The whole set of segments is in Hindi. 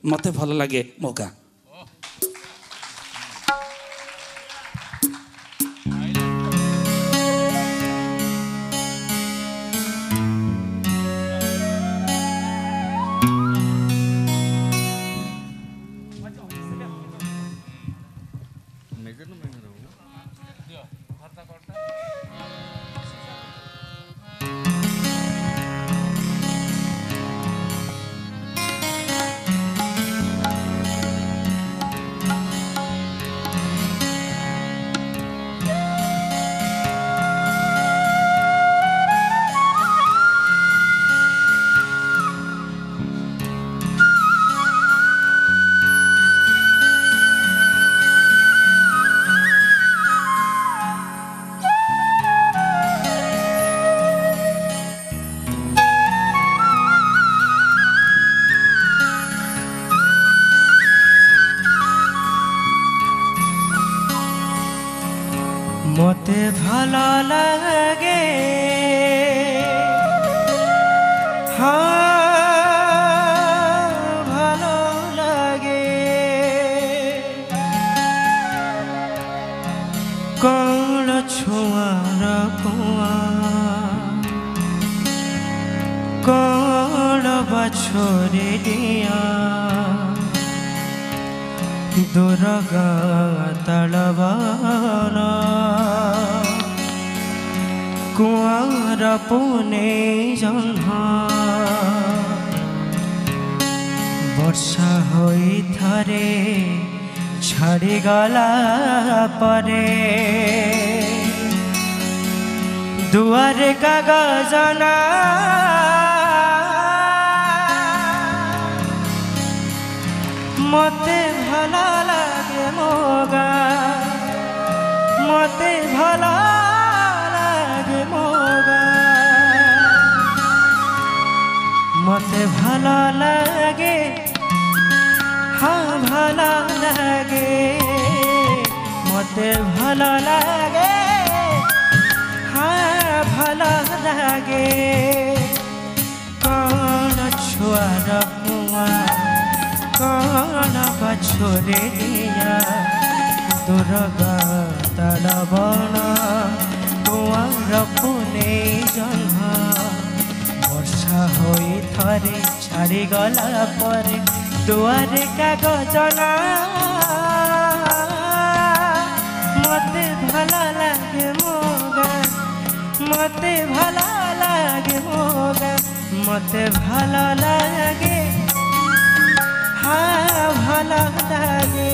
मते भल लगे मो गाँ मते भलो लगे हाँ भलो लगे कौन छुआर कुआ कौन बछोरे दिया दुर्गा तलवाना कुआर पुने जन्हा वर्षा होई थारे छाड़ी गला परे दुआरे कागजना मते भला लागे मोगा मते भला लागे मोगा मते भला लागे हाँ भला लागे मते भला लागे हाँ भला लागे कौन छुआर कुआ कौन बछोरे दिया दुर्गा तलवाना कुआर पुने जन्हा वर्षा होई थरे छाड़ी गला परे दुआरे कागजना मते भला लागे मोगा मते भला लागे मोगा मते भला लागे हाँ भला लागे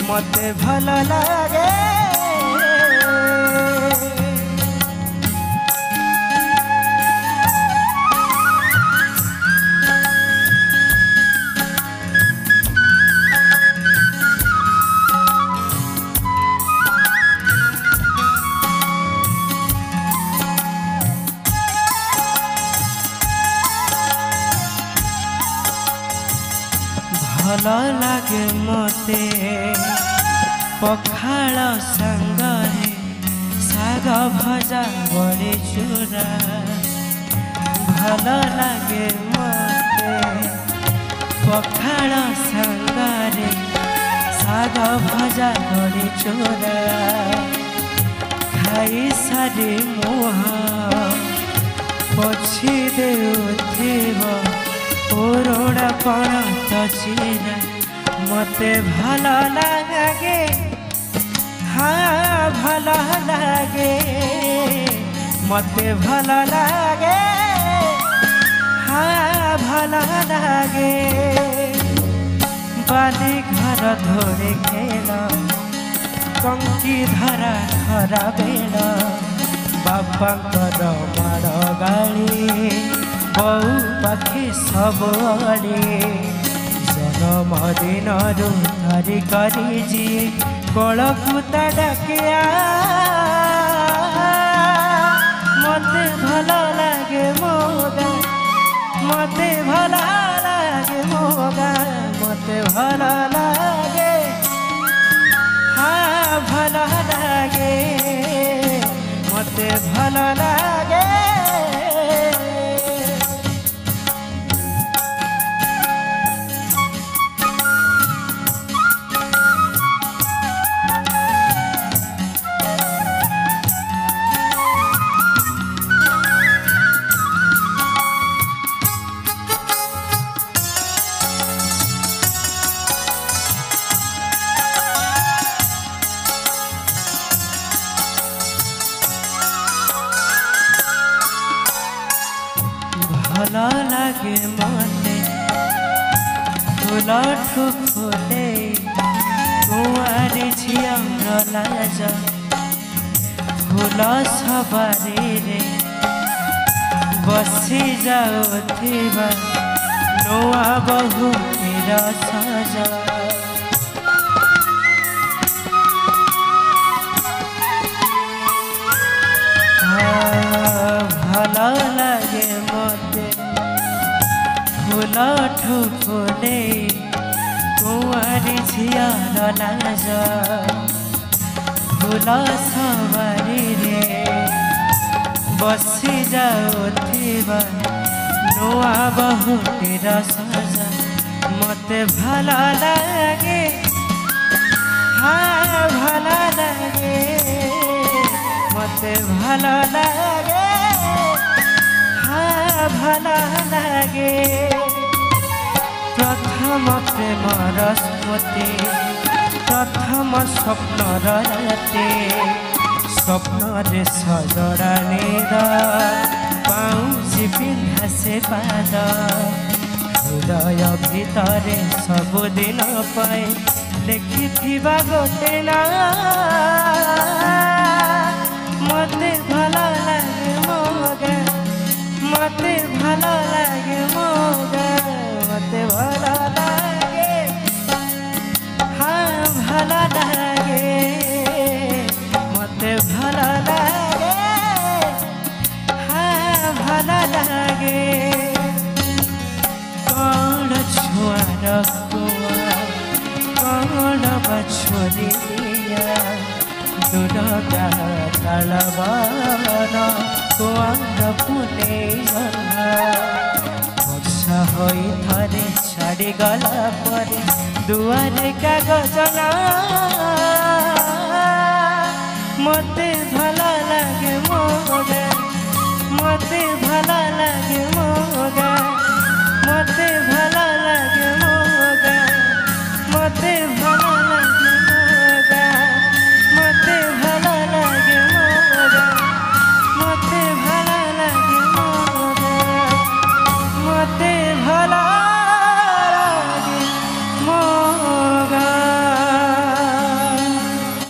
मते भला लागे भल लागे मते पखाल संगरे साग भजा बड़े चूरा भल लागे मते पखाल संगरे साग भजा बड़े चूरा खाई सारी मुहा पछी देउथिब पुरुଣା पण तचिरा मते भल लागे हाँ भल लागे मते भल लागे हाँ भल लागे बाली घर धोरे खेल कंकी धरा खरा बेल बापांकर माड़ गाड़ी बहु पाखी सबुआड़े जन्मदिन धरी करी कलकुता डाकिया मते भल लागे मोगा मते भल लागे मोगा मते भल लागे हाँ भल लागे मते भल लागे লাগে মনে ফুলঠু ফুলে কুঁয়ারি ঝিଅର ଲାଜ ଫୁଲ ସବାରିରେ ବସି ଯାଉଥିବା ନୂଆ ବହୁଟିର ସଜ ଭଲ ଲାଗେ ମୋତେ ফুলঠু ফুলে কুঁয়ারি ঝিଅର ଲାଜ ফুল ସବାରିରେ ବସି ଯାଉଥିବା ନୂଆ ବହୁଟିର ସଜ ମୋତେ ଭଲ ଲାଗେ ଭଲ ଲାଗେ ମୋତେ ଭଲ ଲାଗେ ଭଲ ଲାଗେ प्रथम प्रेमर स्मृति प्रथम स्वप्नर राति स्वप्न सजड़ा नीर पाउछि पिंधा से पाद हृदय भितर सबुदिन पाए लिखि गोटे ना मते भल लगे मोगा मते भल लगे मोगा मते भल लगे हाँ भल लगे मते भल लगे हाँ भल लगे कौन छुआर कुआ कौन बछोरी दूर तालबार कुआर पुने वर्षा होई थरे छाड़ी गला परे दुआरे कागज ना मते भल लगे मोगा मते भल लगे मोगा मते भल